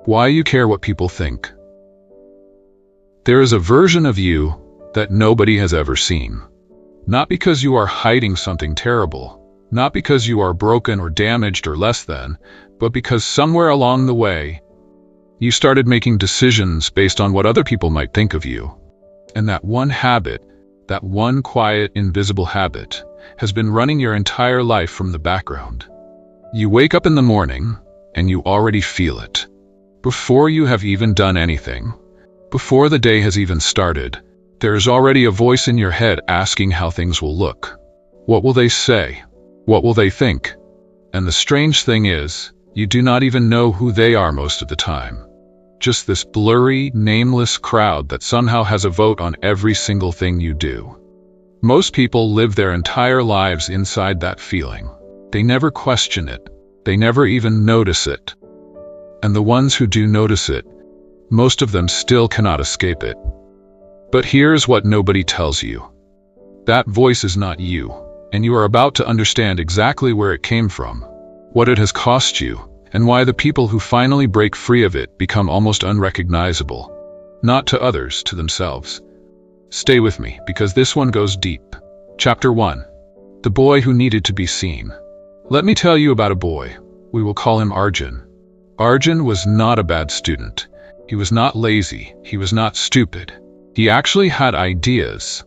Why you care what people think. There is a version of you that nobody has ever seen. Not because you are hiding something terrible, not because you are broken or damaged or less than, but because somewhere along the way, you started making decisions based on what other people might think of you. And that one habit, that one quiet, invisible habit, has been running your entire life from the background. You wake up in the morning, and you already feel it. Before you have even done anything, before the day has even started, there is already a voice in your head asking how things will look. What will they say? What will they think? And the strange thing is, you do not even know who they are most of the time. Just this blurry, nameless crowd that somehow has a vote on every single thing you do. Most people live their entire lives inside that feeling. They never question it. They never even notice it. And the ones who do notice it, most of them still cannot escape it. But here's what nobody tells you. That voice is not you, and you are about to understand exactly where it came from, what it has cost you, and why the people who finally break free of it become almost unrecognizable. Not to others, to themselves. Stay with me, because this one goes deep. Chapter 1. The boy who needed to be seen. Let me tell you about a boy. We will call him Arjun. Arjun was not a bad student. He was not lazy. He was not stupid. He actually had ideas.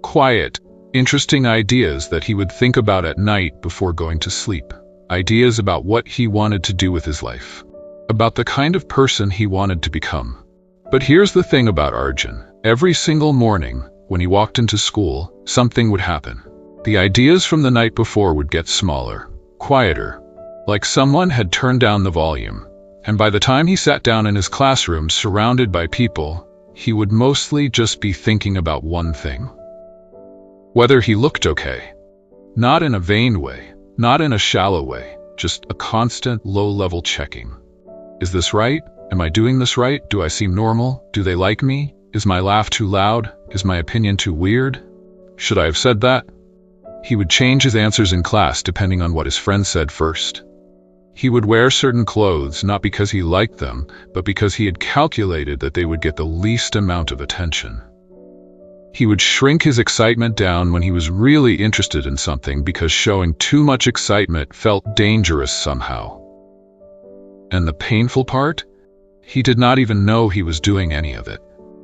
Quiet, interesting ideas that he would think about at night before going to sleep. Ideas about what he wanted to do with his life. About the kind of person he wanted to become. But here's the thing about Arjun. Every single morning, when he walked into school, something would happen. The ideas from the night before would get smaller, quieter, like someone had turned down the volume. And by the time he sat down in his classroom surrounded by people, he would mostly just be thinking about one thing. Whether he looked okay. Not in a vain way, not in a shallow way, just a constant low-level checking. Is this right? Am I doing this right? Do I seem normal? Do they like me? Is my laugh too loud? Is my opinion too weird? Should I have said that? He would change his answers in class depending on what his friends said first. He would wear certain clothes not because he liked them, but because he had calculated that they would get the least amount of attention. He would shrink his excitement down when he was really interested in something because showing too much excitement felt dangerous somehow. And the painful part? He did not even know he was doing any of it.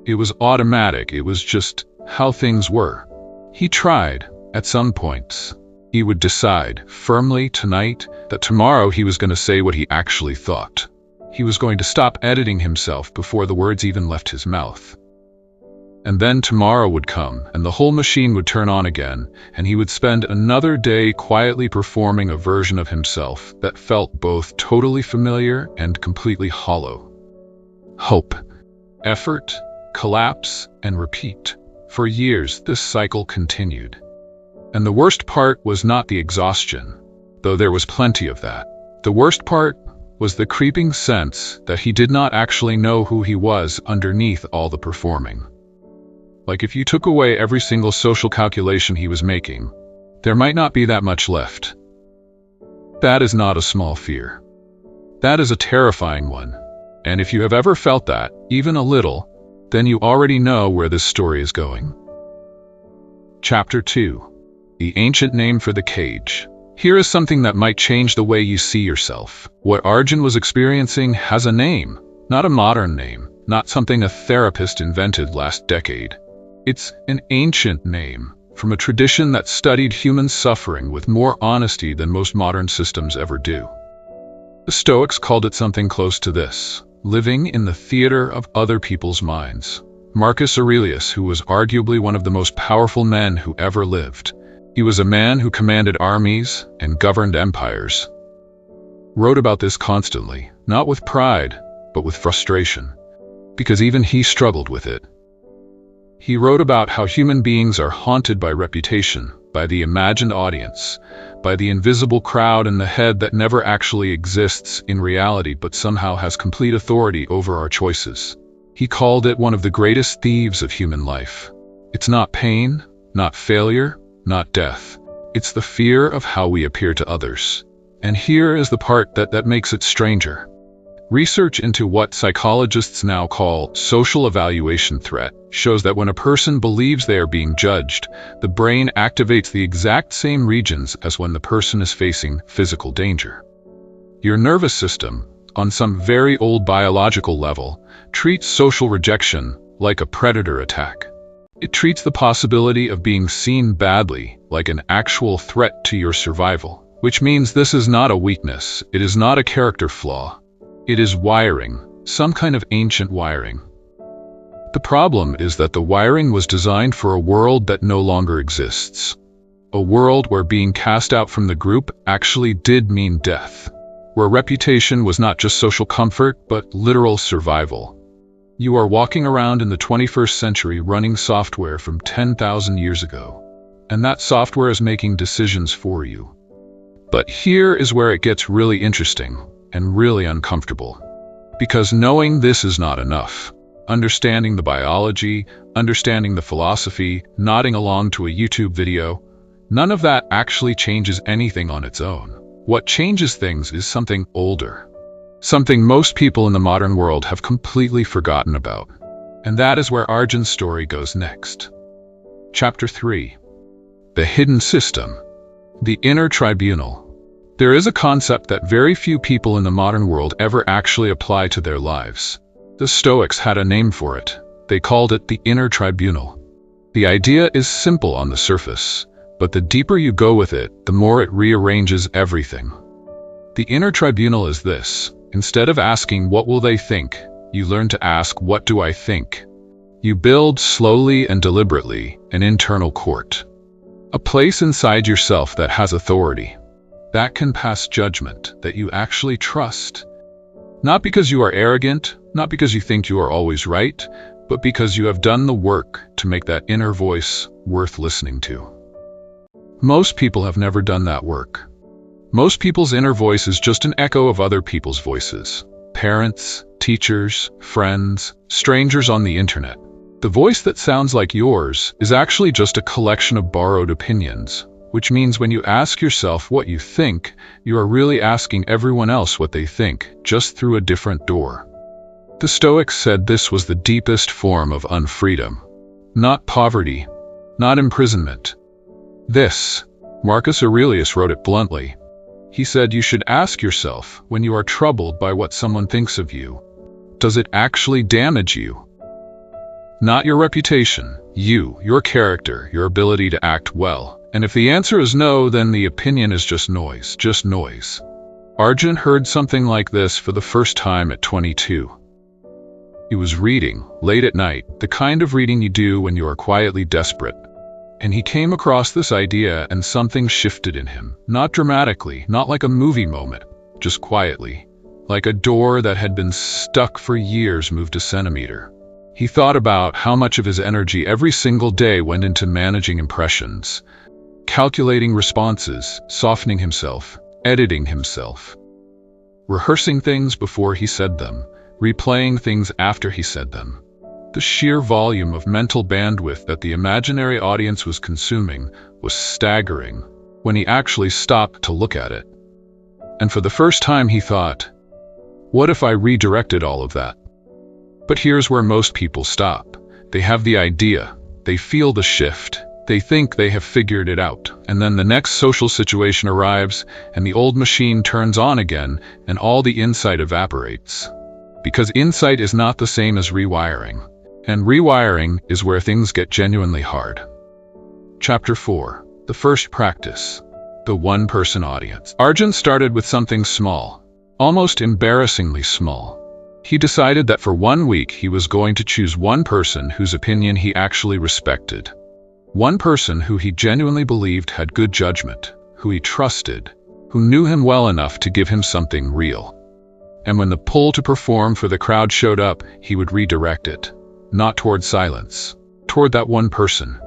It was automatic. It was just how things were. He tried, at some points. He would decide, firmly tonight, that tomorrow he was going to say what he actually thought. He was going to stop editing himself before the words even left his mouth. And then tomorrow would come, and the whole machine would turn on again, and he would spend another day quietly performing a version of himself that felt both totally familiar and completely hollow. Hope, effort, collapse, and repeat. For years, this cycle continued. And the worst part was not the exhaustion, though there was plenty of that. The worst part was the creeping sense that he did not actually know who he was underneath all the performing. Like if you took away every single social calculation he was making, there might not be that much left. That is not a small fear. That is a terrifying one. And if you have ever felt that, even a little, then you already know where this story is going. Chapter 2. The ancient name for the cage. Here is something that might change the way you see yourself. What Arjun was experiencing has a name, not a modern name, not something a therapist invented last decade. It's an ancient name, from a tradition that studied human suffering with more honesty than most modern systems ever do. The Stoics called it something close to this, living in the theater of other people's minds. Marcus Aurelius, who was arguably one of the most powerful men who ever lived, he was a man who commanded armies and governed empires, wrote about this constantly, not with pride, but with frustration, because even he struggled with it. He wrote about how human beings are haunted by reputation, by the imagined audience, by the invisible crowd in the head that never actually exists in reality but somehow has complete authority over our choices. He called it one of the greatest thieves of human life. It's not pain, not failure, not death. It's the fear of how we appear to others. And here is the part that makes it stranger. Research into what psychologists now call social evaluation threat shows that when a person believes they are being judged, the brain activates the exact same regions as when the person is facing physical danger. Your nervous system, on some very old biological level, treats social rejection like a predator attack. It treats the possibility of being seen badly like an actual threat to your survival, which means this is not a weakness, it is not a character flaw. It is wiring, some kind of ancient wiring. The problem is that the wiring was designed for a world that no longer exists. A world where being cast out from the group actually did mean death. Where reputation was not just social comfort, but literal survival. You are walking around in the 21st century running software from 10,000 years ago. And that software is making decisions for you. But here is where it gets really interesting and really uncomfortable. Because knowing this is not enough. Understanding the biology, understanding the philosophy, nodding along to a YouTube video, none of that actually changes anything on its own. What changes things is something older. Something most people in the modern world have completely forgotten about. And that is where Arjun's story goes next. Chapter 3. The Hidden System. The Inner Tribunal. There is a concept that very few people in the modern world ever actually apply to their lives. The Stoics had a name for it. They called it the Inner Tribunal. The idea is simple on the surface, but the deeper you go with it, the more it rearranges everything. The Inner Tribunal is this. Instead of asking what will they think, you learn to ask what do I think? You build slowly and deliberately an internal court. A place inside yourself that has authority. That can pass judgment, that you actually trust. Not because you are arrogant, not because you think you are always right, but because you have done the work to make that inner voice worth listening to. Most people have never done that work. Most people's inner voice is just an echo of other people's voices. Parents, teachers, friends, strangers on the internet. The voice that sounds like yours is actually just a collection of borrowed opinions. Which means when you ask yourself what you think, you are really asking everyone else what they think, just through a different door. The Stoics said this was the deepest form of unfreedom. Not poverty, not imprisonment. This, Marcus Aurelius wrote it bluntly. He said you should ask yourself, when you are troubled by what someone thinks of you, does it actually damage you? Not your reputation, your character, your ability to act well. And if the answer is no, then the opinion is just noise, just noise. Arjun heard something like this for the first time at 22. He was reading, late at night, the kind of reading you do when you are quietly desperate. And he came across this idea and something shifted in him. Not dramatically, not like a movie moment, just quietly. Like a door that had been stuck for years moved a centimeter. He thought about how much of his energy every single day went into managing impressions. Calculating responses, softening himself, editing himself. Rehearsing things before he said them, replaying things after he said them. The sheer volume of mental bandwidth that the imaginary audience was consuming was staggering when he actually stopped to look at it. And for the first time he thought, what if I redirected all of that? But here's where most people stop. They have the idea, they feel the shift, they think they have figured it out, and then the next social situation arrives, and the old machine turns on again, and all the insight evaporates. Because insight is not the same as rewiring. And rewiring is where things get genuinely hard. Chapter 4. The First Practice. The One-Person Audience. Arjun started with something small, almost embarrassingly small. He decided that for 1 week he was going to choose one person whose opinion he actually respected. One person who he genuinely believed had good judgment, who he trusted, who knew him well enough to give him something real. And when the pull to perform for the crowd showed up, he would redirect it. Not toward silence, toward that one person.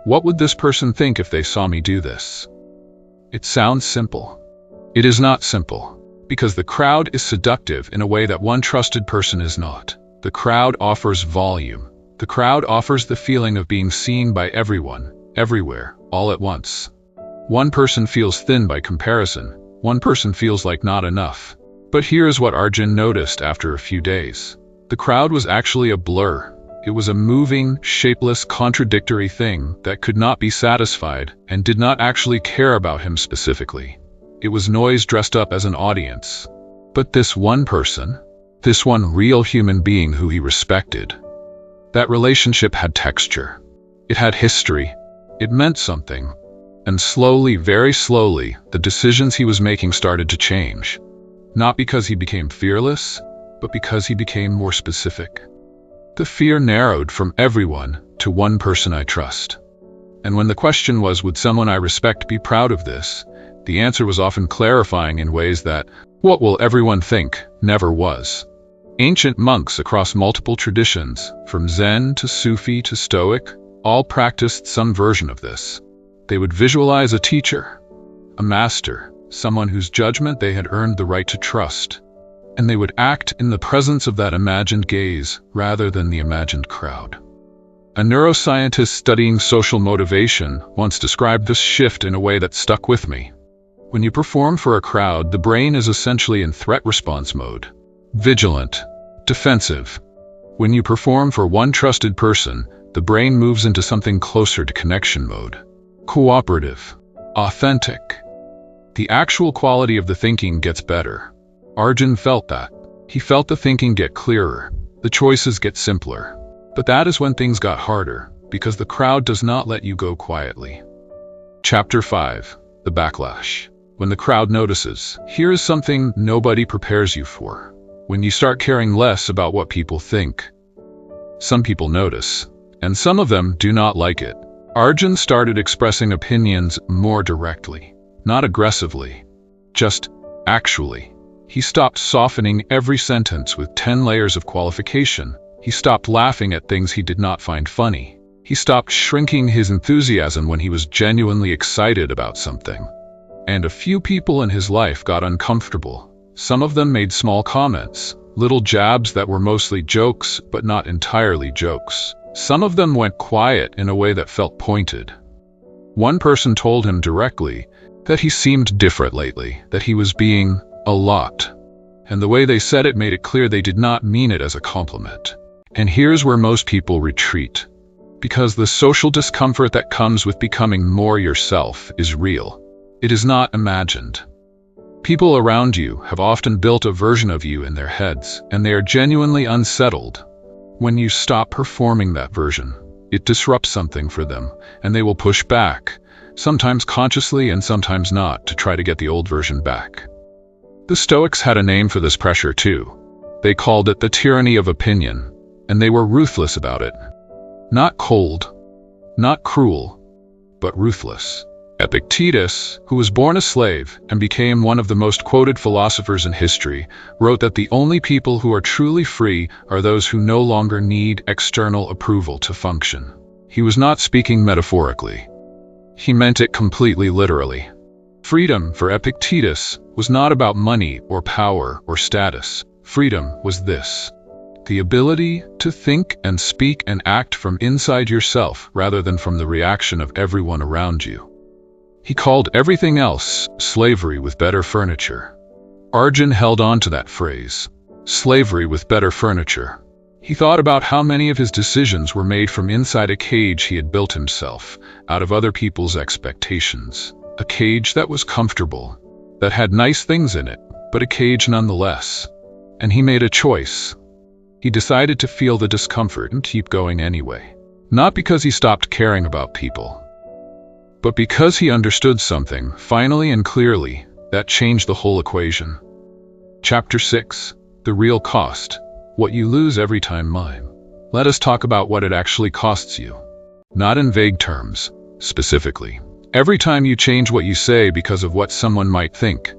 What would this person think if they saw me do this? It sounds simple. It is not simple, because the crowd is seductive in a way that one trusted person is not. The crowd offers volume. The crowd offers the feeling of being seen by everyone, everywhere, all at once. One person feels thin by comparison. One person feels like not enough. But here's what Arjun noticed after a few days. The crowd was actually a blur. It was a moving, shapeless, contradictory thing that could not be satisfied and did not actually care about him specifically. It was noise dressed up as an audience. But this one person, this one real human being who he respected, that relationship had texture. It had history. It meant something. And slowly, very slowly, the decisions he was making started to change. Not because he became fearless, but because he became more specific. The fear narrowed from everyone to one person I trust. And when the question was, would someone I respect be proud of this, the answer was often clarifying in ways that, what will everyone think, never was. Ancient monks across multiple traditions, from Zen to Sufi to Stoic, all practiced some version of this. They would visualize a teacher, a master, someone whose judgment they had earned the right to trust, and they would act in the presence of that imagined gaze rather than the imagined crowd. A neuroscientist studying social motivation once described this shift in a way that stuck with me. When you perform for a crowd, the brain is essentially in threat response mode, vigilant, defensive. When you perform for one trusted person, the brain moves into something closer to connection mode, cooperative, authentic. The actual quality of the thinking gets better. Arjun felt that. He felt the thinking get clearer, the choices get simpler. But that is when things got harder, because the crowd does not let you go quietly. Chapter 5. The Backlash. When the crowd notices, here is something nobody prepares you for. When you start caring less about what people think. Some people notice, and some of them do not like it. Arjun started expressing opinions more directly, not aggressively, just actually. He stopped softening every sentence with 10 layers of qualification. He stopped laughing at things he did not find funny. He stopped shrinking his enthusiasm when he was genuinely excited about something. And a few people in his life got uncomfortable. Some of them made small comments, little jabs that were mostly jokes, but not entirely jokes. Some of them went quiet in a way that felt pointed. One person told him directly that he seemed different lately, that he was being a lot. And the way they said it made it clear they did not mean it as a compliment. And here's where most people retreat. Because the social discomfort that comes with becoming more yourself is real. It is not imagined. People around you have often built a version of you in their heads, and they are genuinely unsettled. When you stop performing that version, it disrupts something for them, and they will push back, sometimes consciously and sometimes not, to try to get the old version back. The Stoics had a name for this pressure too. They called it the tyranny of opinion, and they were ruthless about it. Not cold, not cruel, but ruthless. Epictetus, who was born a slave and became one of the most quoted philosophers in history, wrote that the only people who are truly free are those who no longer need external approval to function. He was not speaking metaphorically. He meant it completely literally. Freedom, for Epictetus, was not about money or power or status. Freedom was this: the ability to think and speak and act from inside yourself rather than from the reaction of everyone around you. He called everything else slavery with better furniture. Arjun held on to that phrase, slavery with better furniture. He thought about how many of his decisions were made from inside a cage he had built himself, out of other people's expectations. A cage that was comfortable, that had nice things in it, but a cage nonetheless. And he made a choice. He decided to feel the discomfort and keep going anyway. Not because he stopped caring about people, but because he understood something, finally and clearly, that changed the whole equation. Chapter 6. The Real Cost. What you lose every time mime. Let us talk about what it actually costs you. Not in vague terms, specifically. Every time you change what you say because of what someone might think,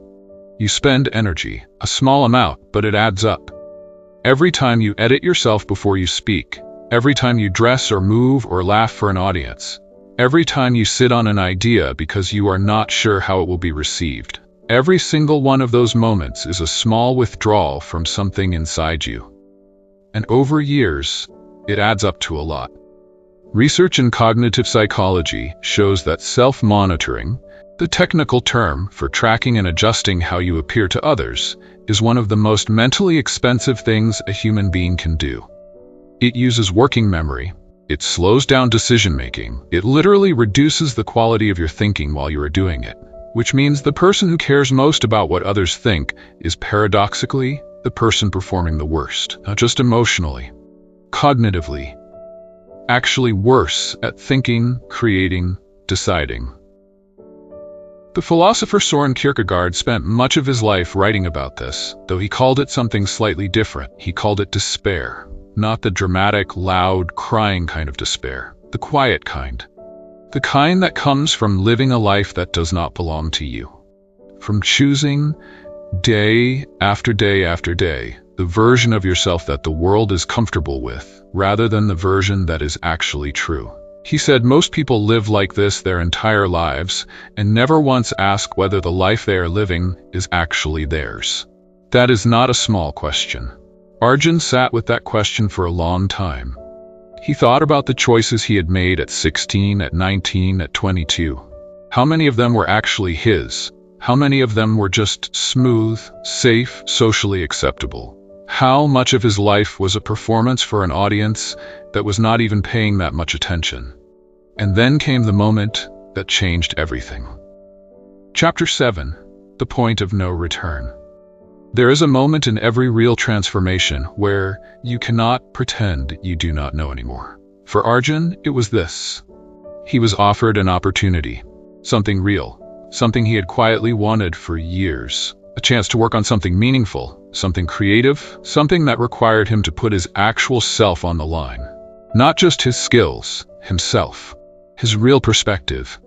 you spend energy, a small amount, but it adds up. Every time you edit yourself before you speak, every time you dress or move or laugh for an audience, every time you sit on an idea because you are not sure how it will be received, every single one of those moments is a small withdrawal from something inside you. And over years, it adds up to a lot. Research in cognitive psychology shows that self-monitoring, The technical term for tracking and adjusting how you appear to others is one of the most mentally expensive things a human being can do. It uses working memory. It slows down decision-making. It literally reduces the quality of your thinking while you are doing it, which means the person who cares most about what others think is paradoxically the person performing the worst, not just emotionally, cognitively, actually worse at thinking, creating, deciding. The philosopher Søren Kierkegaard spent much of his life writing about this, though he called it something slightly different. He called it despair. Not the dramatic, loud, crying kind of despair. The quiet kind. The kind that comes from living a life that does not belong to you. From choosing, day after day after day, the version of yourself that the world is comfortable with, rather than the version that is actually true. He said most people live like this their entire lives, and never once ask whether the life they are living is actually theirs. That is not a small question. Arjun sat with that question for a long time. He thought about the choices he had made at 16, at 19, at 22. How many of them were actually his? How many of them were just smooth, safe, socially acceptable? How much of his life was a performance for an audience that was not even paying that much attention? And then came the moment that changed everything. Chapter 7. The Point of No Return. There is a moment in every real transformation where you cannot pretend you do not know anymore. For Arjun, it was this. He was offered an opportunity, something real, something he had quietly wanted for years, a chance to work on something meaningful, something creative, something that required him to put his actual self on the line. Not just his skills, himself, his real perspective,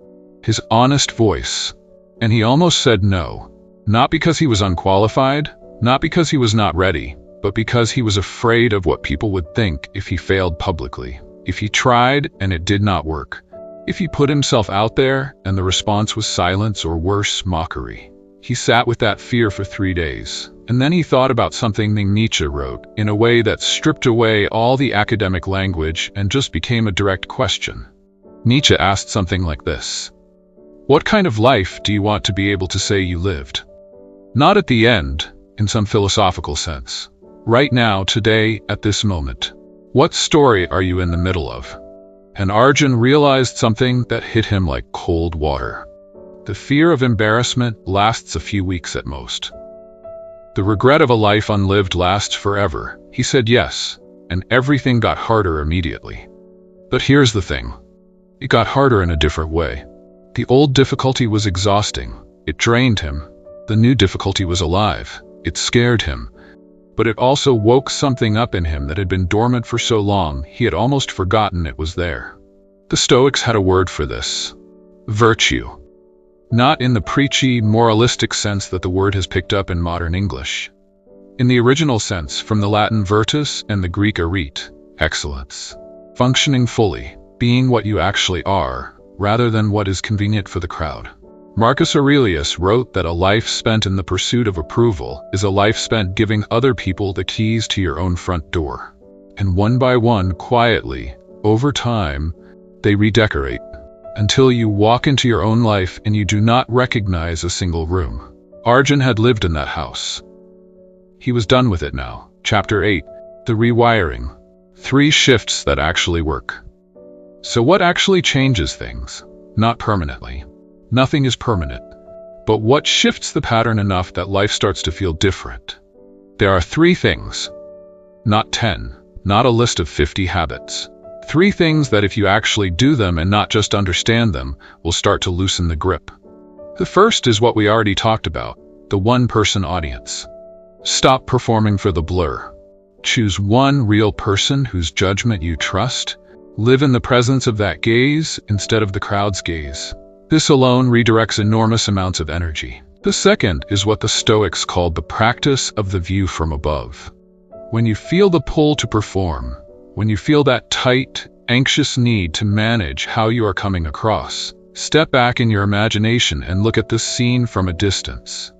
his honest voice. And he almost said no. Not because he was unqualified, not because he was not ready, but because he was afraid of what people would think if he failed publicly, if he tried and it did not work, if he put himself out there and the response was silence or worse, mockery. He sat with that fear for 3 days, and then he thought about something Nietzsche wrote in a way that stripped away all the academic language and just became a direct question. Nietzsche asked something like this: what kind of life do you want to be able to say you lived? Not at the end, in some philosophical sense. Right now, today, at this moment. What story are you in the middle of? And Arjun realized something that hit him like cold water. The fear of embarrassment lasts a few weeks at most. The regret of a life unlived lasts forever. He said yes, and everything got harder immediately. But here's the thing. It got harder in a different way. The old difficulty was exhausting. It drained him. The new difficulty was alive. It scared him. But it also woke something up in him that had been dormant for so long he had almost forgotten it was there. The Stoics had a word for this. Virtue. Not in the preachy, moralistic sense that the word has picked up in modern English. In the original sense, from the Latin virtus and the Greek arete, excellence. Functioning fully, being what you actually are, rather than what is convenient for the crowd. Marcus Aurelius wrote that a life spent in the pursuit of approval is a life spent giving other people the keys to your own front door. And one by one, quietly, over time, they redecorate, until you walk into your own life and you do not recognize a single room. Arjun had lived in that house. He was done with it now. Chapter 8. The Rewiring. 3 shifts that actually work. So what actually changes things? Not permanently. Nothing is permanent. But what shifts the pattern enough that life starts to feel different? There are 3 things. Not 10. Not a list of 50 habits. 3 things that if you actually do them and not just understand them, will start to loosen the grip. The first is what we already talked about, the one-person audience. Stop performing for the blur. Choose one real person whose judgment you trust. Live in the presence of that gaze instead of the crowd's gaze. This alone redirects enormous amounts of energy. The second is what the Stoics called the practice of the view from above. When you feel the pull to perform, when you feel that tight, anxious need to manage how you are coming across, step back in your imagination and look at this scene from a distance.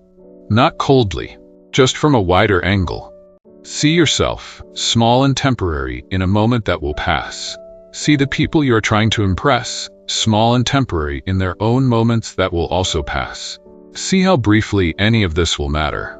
Not coldly, just from a wider angle. See yourself, small and temporary, in a moment that will pass. See the people you are trying to impress, small and temporary in their own moments that will also pass. See how briefly any of this will matter.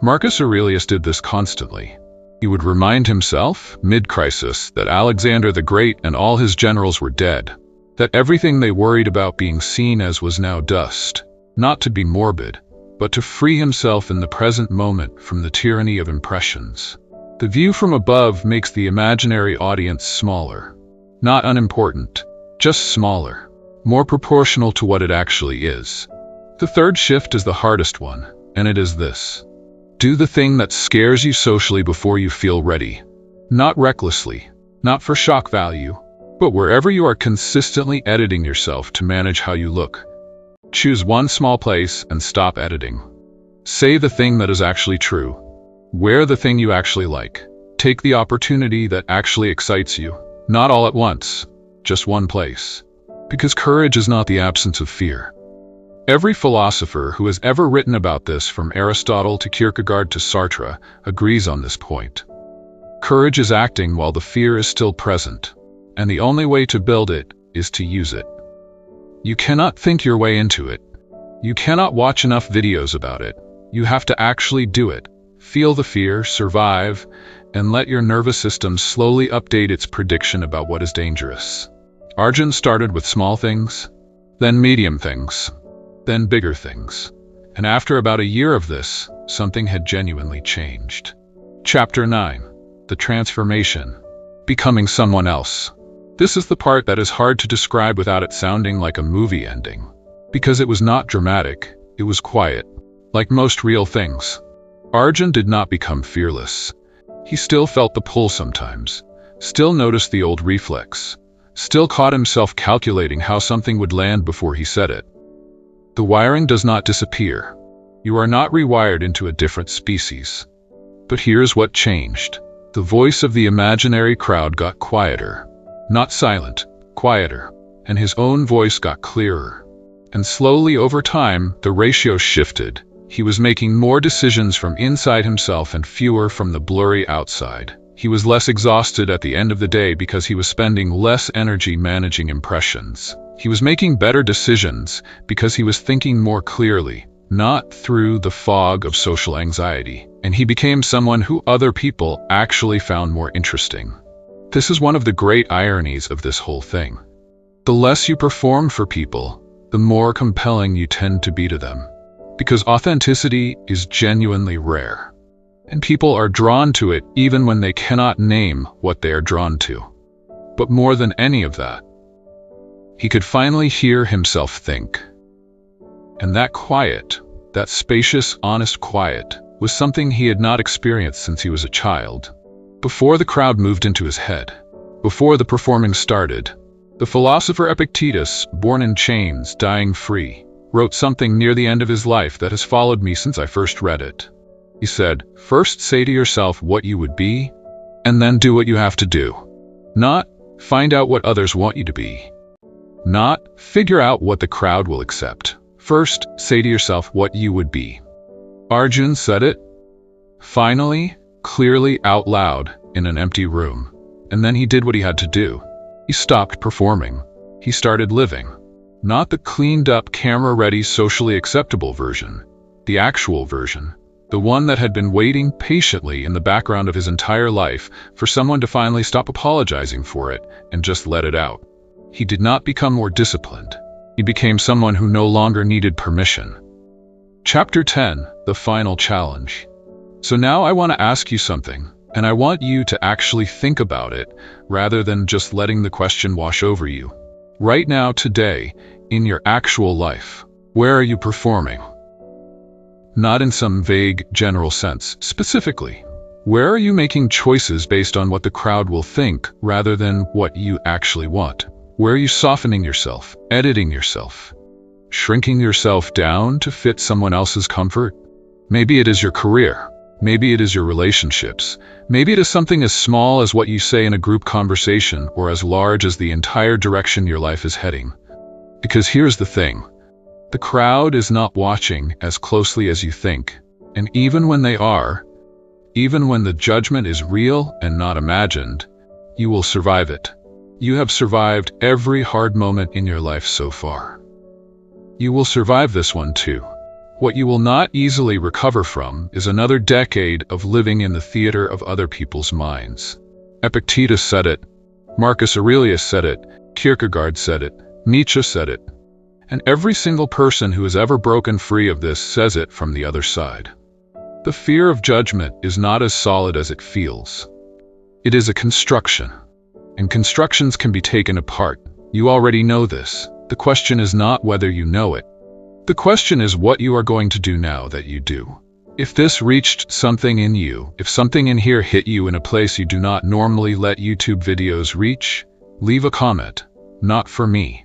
Marcus Aurelius did this constantly. He would remind himself, mid-crisis, that Alexander the Great and all his generals were dead, that everything they worried about being seen as was now dust, not to be morbid, but to free himself in the present moment from the tyranny of impressions. The view from above makes the imaginary audience smaller. Not unimportant, just smaller, more proportional to what it actually is. The third shift is the hardest one, and it is this. Do the thing that scares you socially before you feel ready. Not recklessly, not for shock value, but wherever you are consistently editing yourself to manage how you look. Choose one small place and stop editing. Say the thing that is actually true. Wear the thing you actually like. Take the opportunity that actually excites you. Not all at once, just one place. Because courage is not the absence of fear. Every philosopher who has ever written about this, from Aristotle to Kierkegaard to Sartre, agrees on this point. Courage is acting while the fear is still present, and the only way to build it is to use it. You cannot think your way into it. You cannot watch enough videos about it. You have to actually do it. Feel the fear, survive, and let your nervous system slowly update its prediction about what is dangerous. Arjun started with small things, then medium things, then bigger things. And after about a year of this, something had genuinely changed. Chapter 9. The Transformation. Becoming someone else. This is the part that is hard to describe without it sounding like a movie ending. Because it was not dramatic, it was quiet. Like most real things. Arjun did not become fearless. He still felt the pull sometimes, still noticed the old reflex, still caught himself calculating how something would land before he said it. The wiring does not disappear. You are not rewired into a different species. But here's what changed. The voice of the imaginary crowd got quieter. Not silent, quieter. And his own voice got clearer. And slowly over time, the ratio shifted. He was making more decisions from inside himself and fewer from the blurry outside. He was less exhausted at the end of the day because he was spending less energy managing impressions. He was making better decisions because he was thinking more clearly, not through the fog of social anxiety. And he became someone who other people actually found more interesting. This is one of the great ironies of this whole thing. The less you perform for people, the more compelling you tend to be to them. Because authenticity is genuinely rare. And people are drawn to it even when they cannot name what they are drawn to. But more than any of that, he could finally hear himself think. And that quiet, that spacious, honest quiet, was something he had not experienced since he was a child. Before the crowd moved into his head, before the performing started, the philosopher Epictetus, born in chains, dying free, wrote something near the end of his life that has followed me since I first read it. He said, "First say to yourself what you would be, and then do what you have to do. Not find out what others want you to be. Not figure out what the crowd will accept. First, say to yourself what you would be." Arjun said it, finally, clearly out loud, in an empty room. And then he did what he had to do. He stopped performing. He started living. Not the cleaned-up, camera-ready, socially acceptable version. The actual version. The one that had been waiting patiently in the background of his entire life for someone to finally stop apologizing for it and just let it out. He did not become more disciplined. He became someone who no longer needed permission. Chapter 10. The Final Challenge. So now I want to ask you something, and I want you to actually think about it rather than just letting the question wash over you. Right now, today, in your actual life, where are you performing? Not in some vague, general sense, specifically. Where are you making choices based on what the crowd will think rather than what you actually want? Where are you softening yourself, editing yourself, shrinking yourself down to fit someone else's comfort? Maybe it is your career. Maybe it is your relationships. Maybe it is something as small as what you say in a group conversation or as large as the entire direction your life is heading. Because here's the thing. The crowd is not watching as closely as you think. And even when they are, even when the judgment is real and not imagined, you will survive it. You have survived every hard moment in your life so far. You will survive this one too. What you will not easily recover from is another decade of living in the theater of other people's minds. Epictetus said it, Marcus Aurelius said it, Kierkegaard said it, Nietzsche said it, and every single person who has ever broken free of this says it from the other side. The fear of judgment is not as solid as it feels. It is a construction, and constructions can be taken apart. You already know this. The question is not whether you know it. The question is what you are going to do now that you do. If this reached something in you, if something in here hit you in a place you do not normally let YouTube videos reach, leave a comment. Not for me.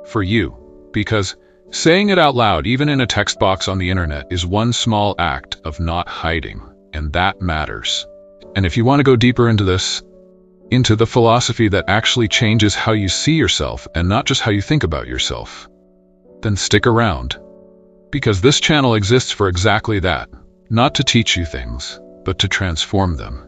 For you. Because saying it out loud, even in a text box on the internet, is one small act of not hiding, and that matters. And if you want to go deeper into this, into the philosophy that actually changes how you see yourself and not just how you think about yourself, then stick around. Because this channel exists for exactly that, not to teach you things, but to transform them.